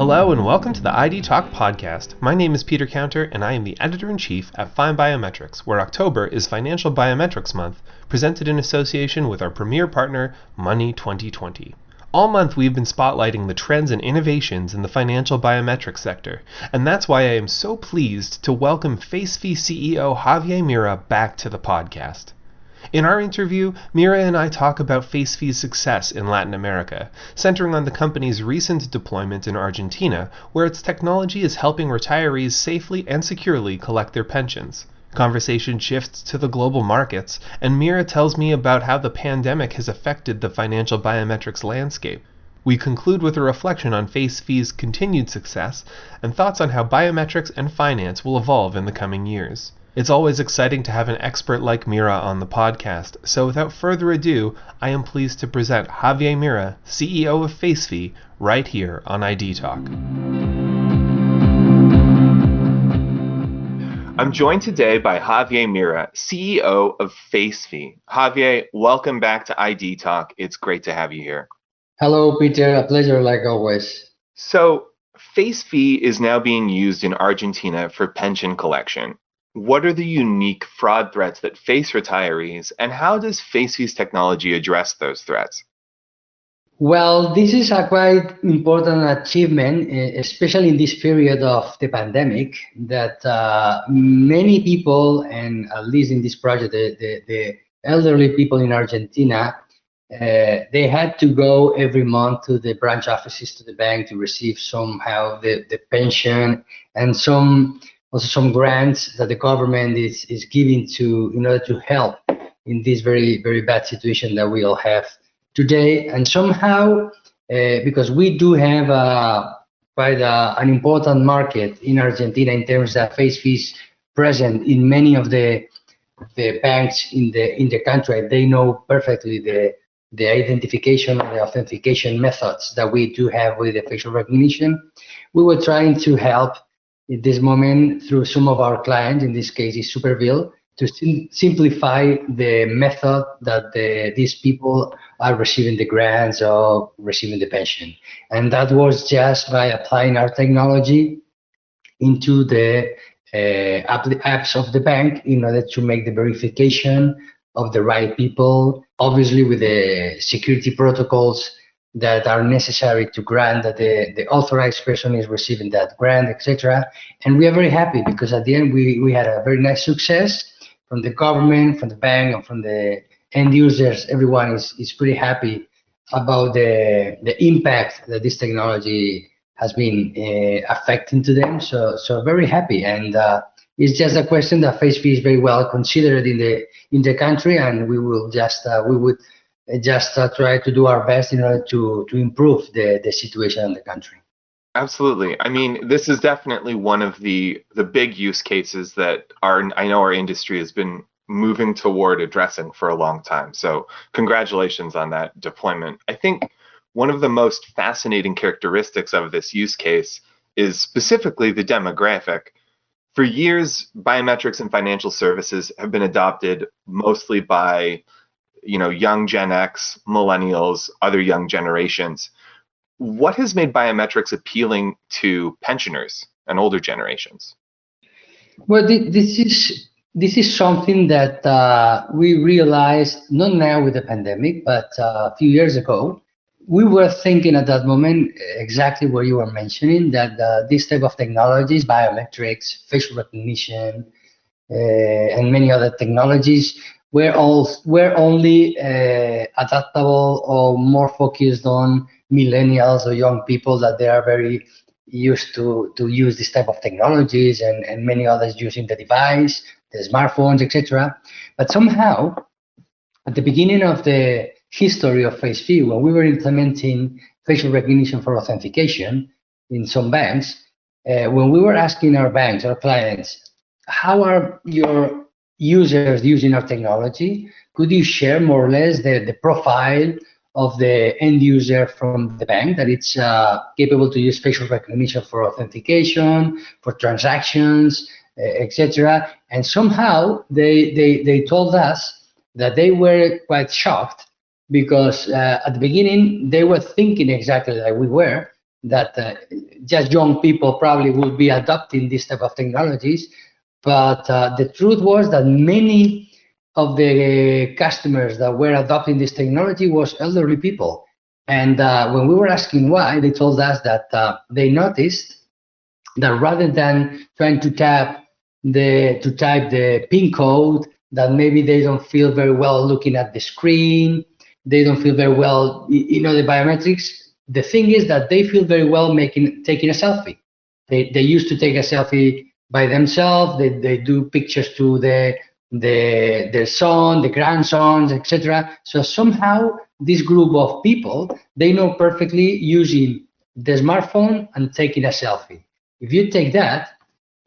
Hello and welcome to the ID Talk podcast. My name is Peter Counter and I am the editor-in-chief at Financial Biometrics, where October is Financial Biometrics Month, presented in association with our premier partner, Money 2020. All month we've been spotlighting the trends and innovations in the financial biometrics sector, and that's why I am so pleased to welcome FacePhi CEO Javier Mira back to the podcast. In our interview, Mira and I talk about FacePhi's success in Latin America, centering on the company's recent deployment in Argentina, where its technology is helping retirees safely and securely collect their pensions. Conversation shifts to the global markets, and Mira tells me about how the pandemic has affected the financial biometrics landscape. We conclude with a reflection on FacePhi's continued success and thoughts on how biometrics and finance will evolve in the coming years. It's always exciting to have an expert like Mira on the podcast, so without further ado, I am pleased to present Javier Mira, CEO of FacePhi, right here on ID Talk. I'm joined today by Javier Mira, CEO of FacePhi. Javier, welcome back to ID Talk. It's great to have you here. Hello, Peter. A pleasure like always. So, FacePhi is now being used in Argentina for pension collection. What are the unique fraud threats that face retirees, and how does FacePhi's technology address those threats? Well, this is a quite important achievement, especially in this period of the pandemic, that many people, and at least in this project, the elderly people in Argentina, they had to go every month to the branch offices, to the bank, to receive somehow the pension and also some grants that the government is giving in order to help in this very, very bad situation that we all have today. And somehow, because we do have quite an important market in Argentina in terms that FacePhi is present in many of the banks in the country, they know perfectly the identification and the authentication methods that we do have with the facial recognition. We were trying to help at this moment through some of our clients, in this case is Superville, to simplify the method that these people are receiving the grants or receiving the pension. And that was just by applying our technology into the apps of the bank in order to make the verification of the right people, obviously with the security protocols that are necessary to grant that the authorized person is receiving that grant, etc. And we are very happy because at the end we had a very nice success from the government, from the bank, and from the end users. Everyone is pretty happy about the impact that this technology has been affecting to them. So very happy, and it's just a question that FacePhi is very well considered in the country, and we would just try to do our best in order to improve the situation in the country. Absolutely. I mean, this is definitely one of the big use cases that I know our industry has been moving toward addressing for a long time. So congratulations on that deployment. I think one of the most fascinating characteristics of this use case is specifically the demographic. For years, biometrics and financial services have been adopted mostly by young Gen X, millennials, other young generations. What has made biometrics appealing to pensioners and older generations? Well, this is something that we realized not now with the pandemic, but a few years ago. We were thinking at that moment exactly what you were mentioning, that this type of technologies, biometrics, facial recognition, and many other technologies were only adaptable or more focused on millennials or young people, that they are very used to use this type of technologies, and many others using the device, the smartphones, etc. But somehow, at the beginning of the history of FacePhi, when we were implementing facial recognition for authentication in some banks, when we were asking our banks, our clients, how are your users using our technology? Could you share more or less the profile of the end user from the bank, that it's capable to use facial recognition for authentication, for transactions, etc. And somehow they told us that they were quite shocked because at the beginning they were thinking exactly like we were, that just young people probably would be adopting this type of technologies. But the truth was that many of the customers that were adopting this technology was elderly people. And when we were asking why, they told us that they noticed that rather than trying to type the PIN code, that maybe they don't feel very well looking at the screen, they don't feel very well, the biometrics. The thing is that they feel very well taking a selfie. They used to take a selfie by themselves. They do pictures to their son, the grandsons, etc. So somehow this group of people, they know perfectly using the smartphone and taking a selfie. If you take that,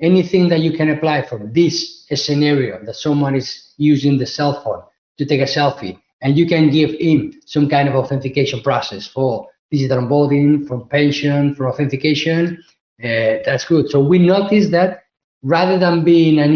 anything that you can apply from this scenario that someone is using the cell phone to take a selfie, and you can give him some kind of authentication process for digital onboarding, from pension, for authentication, that's good. So we noticed that rather than being a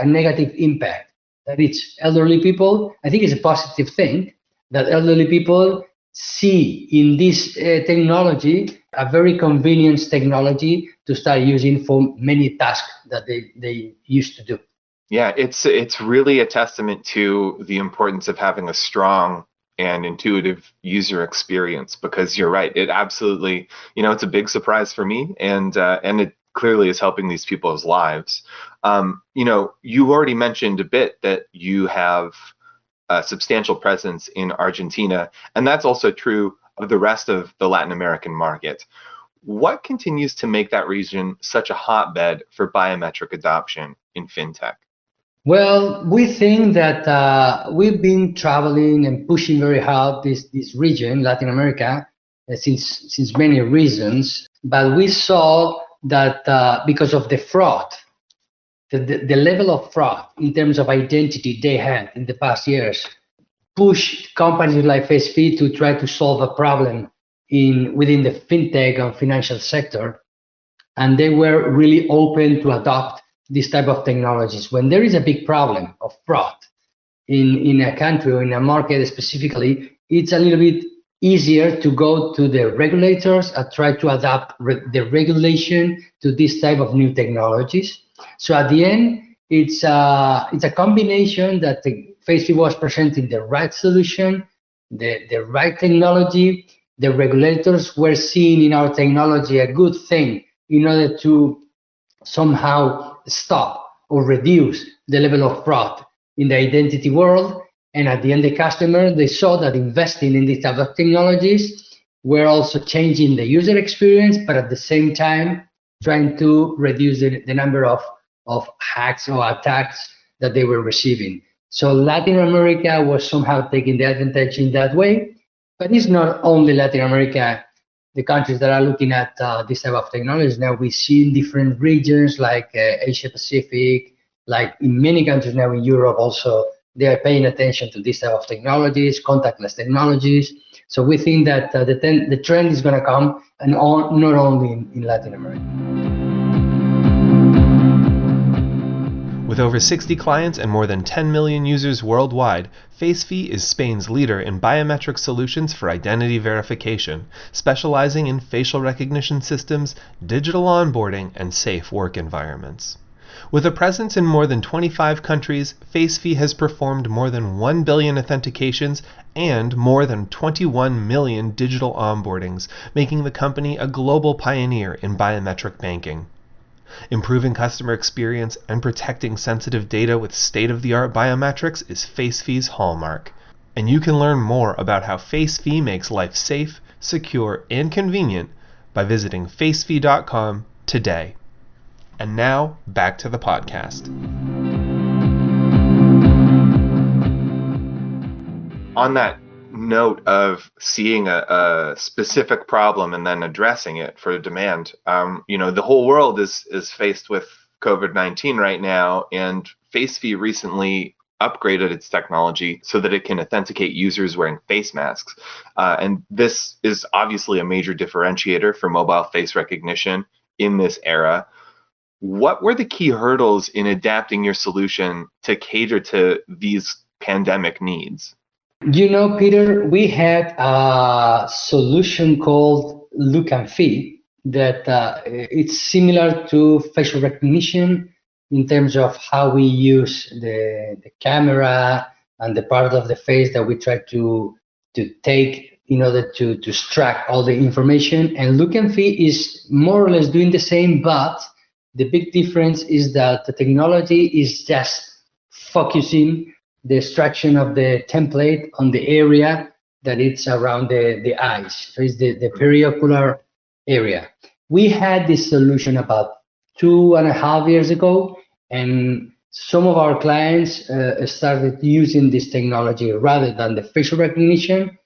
negative impact, that it's elderly people, I think it's a positive thing that elderly people see in this technology a very convenient technology to start using for many tasks that they used to do. Yeah, it's really a testament to the importance of having a strong and intuitive user experience, because you're right, it absolutely, it's a big surprise for me, and it clearly is helping these people's lives. You already mentioned a bit that you have a substantial presence in Argentina, and that's also true of the rest of the Latin American market. What continues to make that region such a hotbed for biometric adoption in fintech? Well, we think that we've been traveling and pushing very hard this region, Latin America, since many reasons. But we saw that because of the fraud, the level of fraud in terms of identity they had in the past years, pushed companies like FacePhi to try to solve a problem within the fintech and financial sector, and they were really open to adopt this type of technologies. When there is a big problem of fraud in a country or in a market specifically, it's a little bit easier to go to the regulators and try to adapt the regulation to this type of new technologies. So at the end, it's a combination that the FacePhi was presenting the right solution, the right technology. The regulators were seeing in our technology a good thing in order to somehow stop or reduce the level of fraud in the identity world. And at the end, the customer, they saw that investing in these type of technologies were also changing the user experience, but at the same time, trying to reduce the number of hacks or attacks that they were receiving. So Latin America was somehow taking the advantage in that way. But it's not only Latin America, the countries that are looking at this type of technology. Now we see in different regions like Asia Pacific, like in many countries now in Europe also, they are paying attention to this type of technologies, contactless technologies. So we think that the trend is going to come, and not only in Latin America. With over 60 clients and more than 10 million users worldwide, FacePhi is Spain's leader in biometric solutions for identity verification, specializing in facial recognition systems, digital onboarding, and safe work environments. With a presence in more than 25 countries, FacePhi has performed more than 1 billion authentications and more than 21 million digital onboardings, making the company a global pioneer in biometric banking. Improving customer experience and protecting sensitive data with state-of-the-art biometrics is FacePhi's hallmark. And you can learn more about how FacePhi makes life safe, secure, and convenient by visiting FacePhi.com today. And now, back to the podcast. On that note of seeing a specific problem and then addressing it for demand, the whole world is faced with COVID-19 right now, and FacePhi recently upgraded its technology so that it can authenticate users wearing face masks. And this is obviously a major differentiator for mobile face recognition in this era. What were the key hurdles in adapting your solution to cater to these pandemic needs? Peter, we had a solution called Look and Feel, that it's similar to facial recognition in terms of how we use the camera and the part of the face that we try to take in order to extract all the information. And look and feel is more or less doing the same, but the big difference is that the technology is just focusing the extraction of the template on the area that it's around the eyes. So it's the periocular area. We had this solution about 2.5 years ago, and some of our clients started using this technology rather than the facial recognition.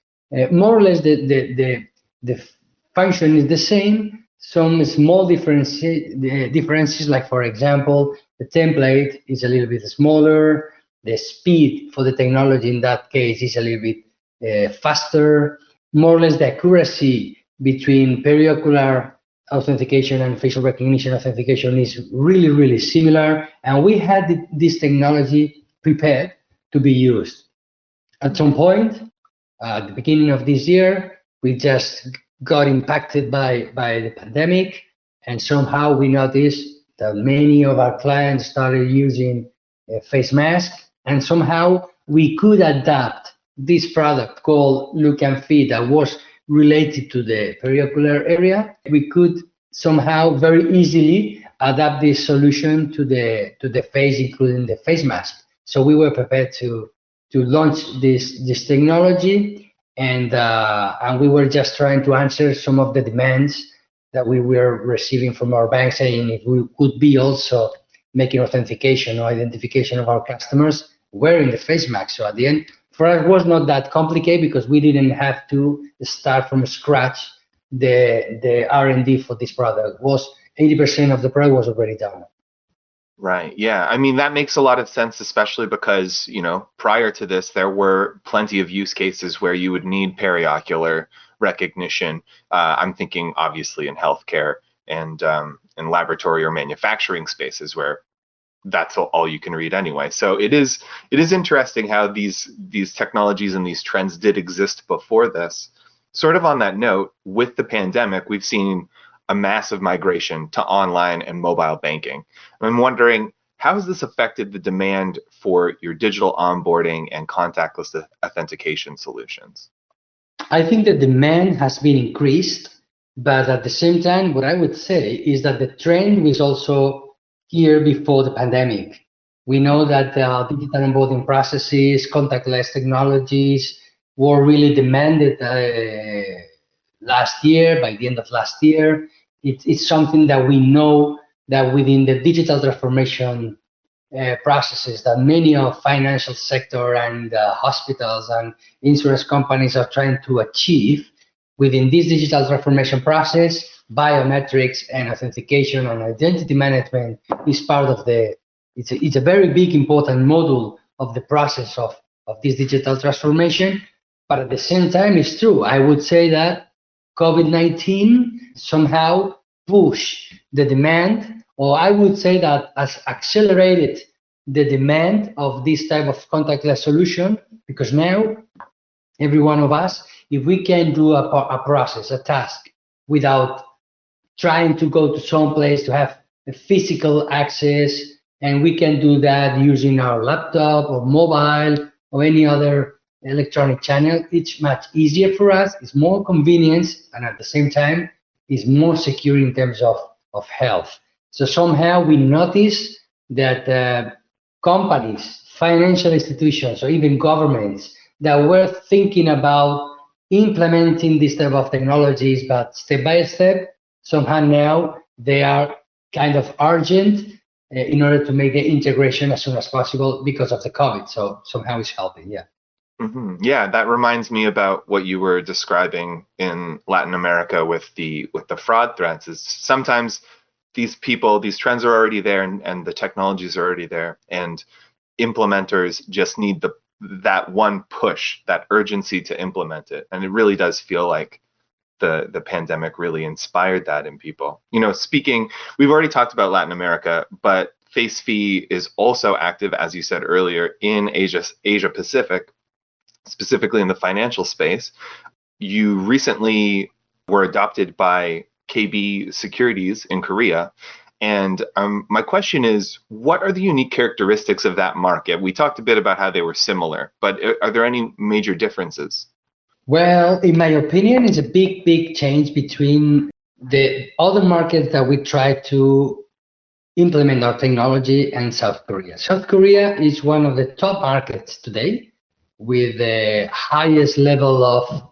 More or less, the function is the same. Some small differences, like for example, the template is a little bit smaller. The speed for the technology in that case is a little bit faster. More or less, the accuracy between periocular authentication and facial recognition authentication is really, really similar. And we had this technology prepared to be used. At some point, at the beginning of this year, we just got impacted by the pandemic. And somehow we noticed that many of our clients started using a face mask. And somehow we could adapt this product called Look and Feel that was related to the periocular area. We could somehow very easily adapt this solution to the face, including the face mask. So we were prepared to launch this technology, and we were just trying to answer some of the demands that we were receiving from our bank, saying if we could be also making authentication or identification of our customers wearing the face mask. So at the end, for us, it was not that complicated because we didn't have to start from scratch the R&D for this product. Was 80% of the product was already done. Right. Yeah. I mean, that makes a lot of sense, especially because, prior to this, there were plenty of use cases where you would need periocular recognition. I'm thinking obviously in healthcare and in laboratory or manufacturing spaces where that's all you can read anyway. So it is interesting how these technologies and these trends did exist before this. Sort of on that note, with the pandemic, we've seen a massive migration to online and mobile banking. I'm wondering, how has this affected the demand for your digital onboarding and contactless authentication solutions? I think the demand has been increased, but at the same time, what I would say is that the trend was also here before the pandemic. We know that digital onboarding processes, contactless technologies were really demanded last year, by the end of last year. It's something that we know that within the digital transformation processes that many of financial sector and hospitals and insurance companies are trying to achieve within this digital transformation process, biometrics and authentication and identity management is part of it's a very big important module of the process of this digital transformation. But at the same time, it's true. I would say that COVID-19 somehow pushed the demand, or I would say that has accelerated the demand of this type of contactless solution, because now every one of us, if we can do a process, a task, without trying to go to some place to have a physical access, and we can do that using our laptop or mobile or any other electronic channel, it's much easier for us, it's more convenient, and at the same time, it's more secure in terms of health. So somehow we notice that companies, financial institutions, or even governments that were thinking about implementing this type of technologies, but step by step, somehow now they are kind of urgent in order to make the integration as soon as possible because of the COVID. So somehow it's helping, yeah. Mm-hmm. Yeah, that reminds me about what you were describing in Latin America with the fraud threats. Is sometimes these trends are already there and the technologies are already there, and implementers just need that one push, that urgency to implement it. And it really does feel like the pandemic really inspired that in people. We've already talked about Latin America, but FacePhi is also active, as you said earlier, in Asia Pacific, specifically in the financial space. You recently were adopted by KB Securities in Korea. And my question is, what are the unique characteristics of that market? We talked a bit about how they were similar, but are there any major differences? Well, in my opinion, it's a big change between the other markets that we try to implement our technology and South Korea. South Korea is one of the top markets today with the highest level of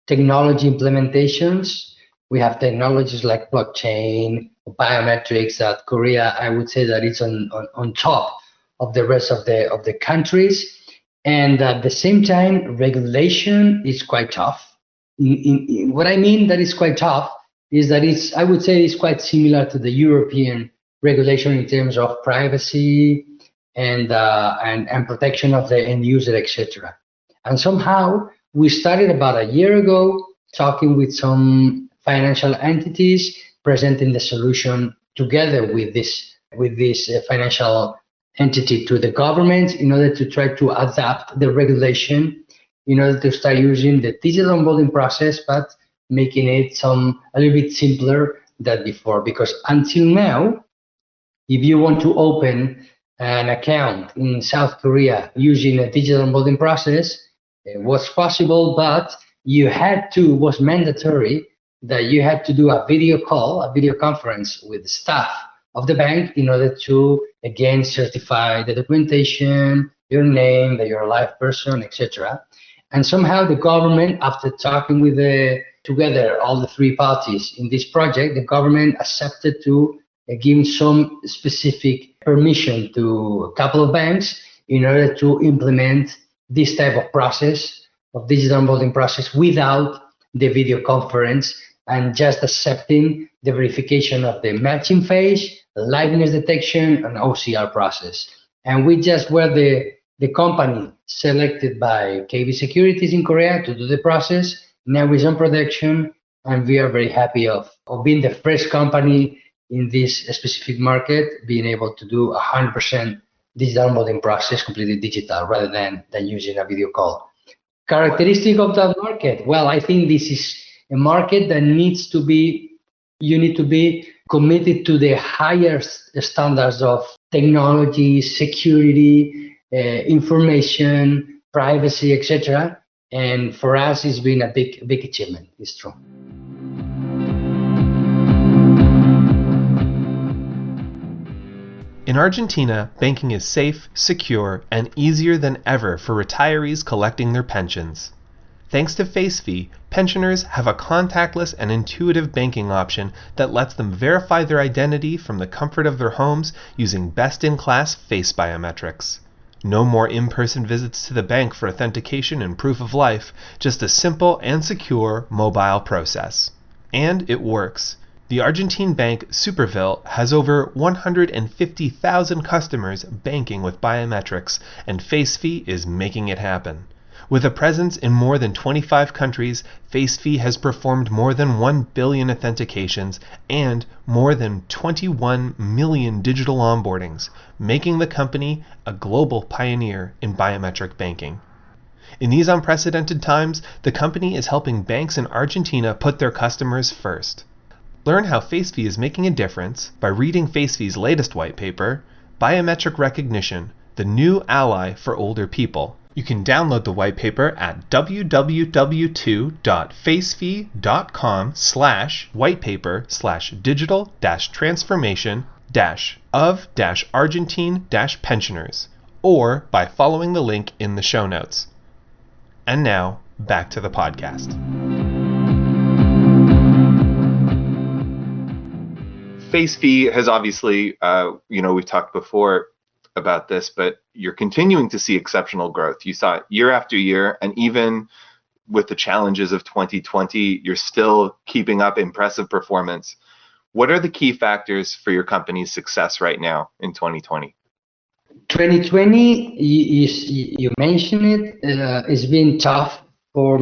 technology implementations. We have technologies like blockchain, biometrics that Korea, I would say that it's on top of the rest of the countries. And at the same time, regulation is quite tough. What I mean that is quite tough is that I would say it's quite similar to the European regulation in terms of privacy and protection of the end user, etc. And somehow we started about a year ago talking with some financial entities, presenting the solution together with this financial entity to the government in order to try to adapt the regulation in order to start using the digital onboarding process, but making it a little bit simpler than before. Because until now, if you want to open an account in South Korea using a digital onboarding process, it was possible, but it was mandatory that you had to do a video conference with the staff of the bank in order to, again, certify the documentation, your name, that you're a live person, etc. And somehow the government, after talking with together all the three parties in this project, the government accepted to give some specific permission to a couple of banks in order to implement this type of process, of digital onboarding process, without the video conference and just accepting the verification of the matching phase, liveness detection, and OCR process. And we just were the company selected by KB Securities in Korea to do the process. Now it's on production, and we are very happy of being the first company in this specific market, being able to do 100% digital onboarding process completely digital rather than using a video call. Characteristic of that market? Well, I think this is a market that you need to be committed to the highest standards of technology, security, information, privacy, etc. And for us, it's been a big achievement. It's true. In Argentina, banking is safe, secure, and easier than ever for retirees collecting their pensions. Thanks to FacePhi, pensioners have a contactless and intuitive banking option that lets them verify their identity from the comfort of their homes using best-in-class face biometrics. No more in-person visits to the bank for authentication and proof of life, just a simple and secure mobile process. And it works. The Argentine bank Superville has over 150,000 customers banking with biometrics, and FacePhi is making it happen. With a presence in more than 25 countries, FacePhi has performed more than 1 billion authentications and more than 21 million digital onboardings, making the company a global pioneer in biometric banking. In these unprecedented times, the company is helping banks in Argentina put their customers first. Learn how FacePhi is making a difference by reading FacePhi's latest white paper, Biometric Recognition, the New Ally for Older People. You can download the white paper at www.facephi.com/whitepaper/digital-transformation-of-Argentine-pensioners, or by following the link in the show notes. And now, back to the podcast. FacePhi has obviously, we've talked before about this, but you're continuing to see exceptional growth. You saw it year after year, and even with the challenges of 2020, you're still keeping up impressive performance. What are the key factors for your company's success right now in 2020? 2020, you mentioned it, it's been tough for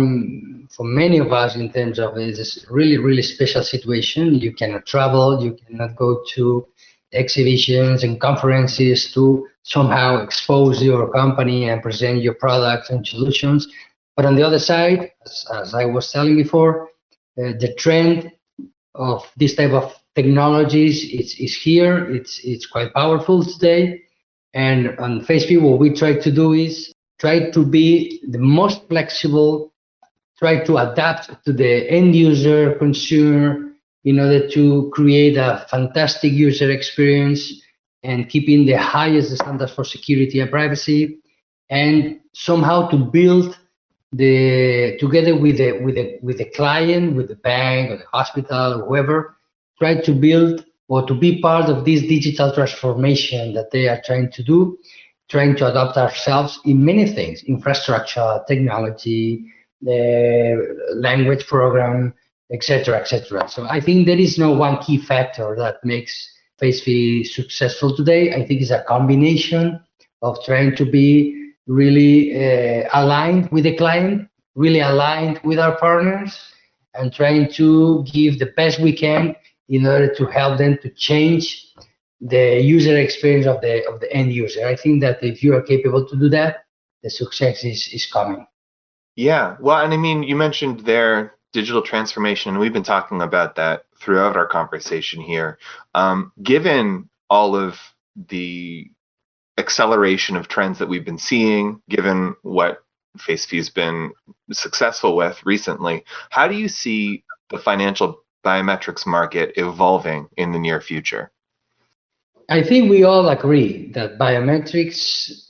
many of us in terms of it's a really special situation. You cannot travel, you cannot go to exhibitions and conferences to somehow expose your company and present your products and solutions. But on the other side, as I was telling before, the trend of this type of technologies is here. It's quite powerful today. And on FacePhi, what we try to do is try to be the most flexible, try to adapt to the end user, consumer, in order to create a fantastic user experience and keeping the highest standards for security and privacy, and somehow to build together with the client, with the bank or the hospital or whoever, try to build or to be part of this digital transformation that they are trying to do, trying to adopt ourselves in many things: infrastructure, technology, the language program, etc., etc. So I think there is no one key factor that makes FacePhi successful today. I think it's a combination of trying to be really aligned with the client, really aligned with our partners, and trying to give the best we can in order to help them to change the user experience of the end user. I think that if you are capable to do that, the success is coming. Yeah, well, and I mean, you mentioned their digital transformation, and we've been talking about that throughout our conversation here. Given all of the acceleration of trends that we've been seeing, given what FacePhi has been successful with recently, how do you see the financial biometrics market evolving in the near future? I think we all agree that biometrics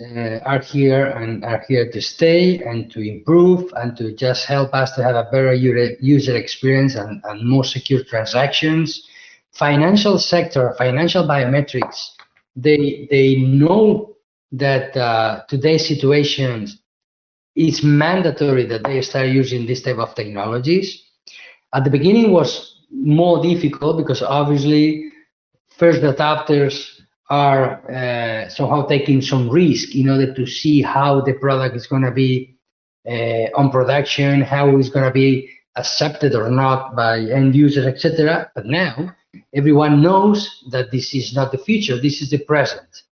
are here and are here to stay and to improve and to just help us to have a better user experience and more secure transactions. Financial sector, financial biometrics, they know that today's situations, it's mandatory that they start using this type of technologies. At the beginning was more difficult because obviously first adopters are somehow taking some risk in order to see how the product is going to be on production, how it's going to be accepted or not by end users, etc. But now everyone knows that this is not the future, this is the present.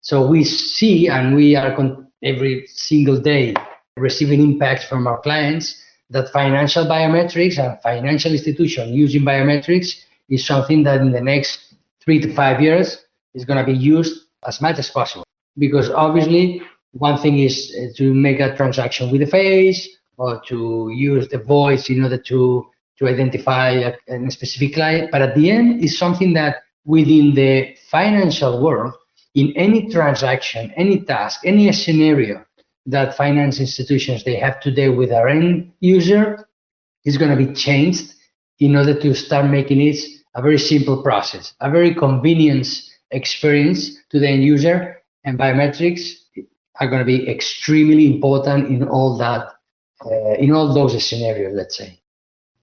So we see, and we are every single day receiving impacts from our clients, that financial biometrics and financial institutions using biometrics is something that in the next 3 to 5 years is going to be used as much as possible. Because obviously, one thing is to make a transaction with the face or to use the voice in order to identify a specific client. But at the end, it's something that within the financial world, in any transaction, any task, any scenario that finance institutions they have today with our end user is going to be changed in order to start making it a very simple process, a very convenient experience to the end user, and biometrics are going to be extremely important in all that, in all those scenarios, let's say.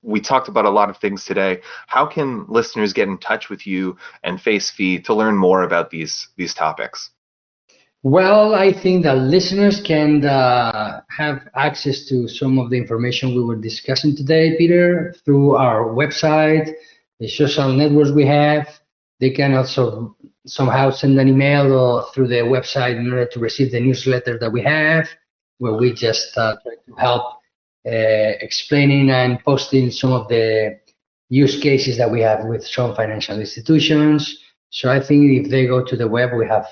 We talked about a lot of things today. How can listeners get in touch with you and FacePhi to learn more about these topics? Well, I think that listeners can have access to some of the information we were discussing today, Peter, through our website, the social networks we have. They can also somehow send an email or through the website in order to receive the newsletter that we have, where we just try to help explaining and posting some of the use cases that we have with some financial institutions. So I think if they go to the web, we have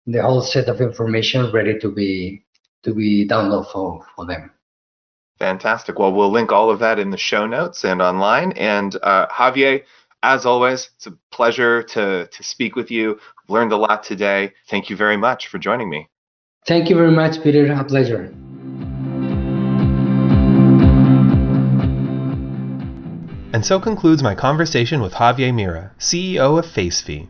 the whole set of information ready to be downloaded for them. Fantastic. Well, we'll link all of that in the show notes and online. And Javier, as always, it's a pleasure to speak with you. I've learned a lot today. Thank you very much for joining me. Thank you very much, Peter. A pleasure. And so concludes my conversation with Javier Mira, CEO of FacePhi.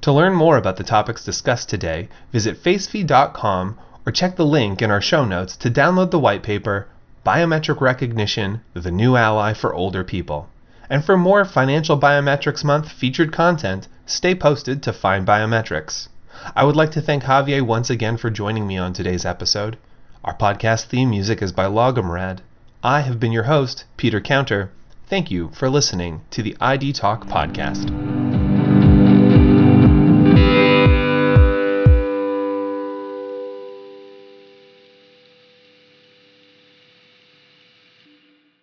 To learn more about the topics discussed today, visit FacePhi.com or check the link in our show notes to download the white paper, Biometric Recognition, the New Ally for Older People. And for more Financial Biometrics Month featured content, stay posted to Find Biometrics. I would like to thank Javier once again for joining me on today's episode. Our podcast theme music is by Logomrad. I have been your host, Peter Counter. Thank you for listening to the ID Talk podcast.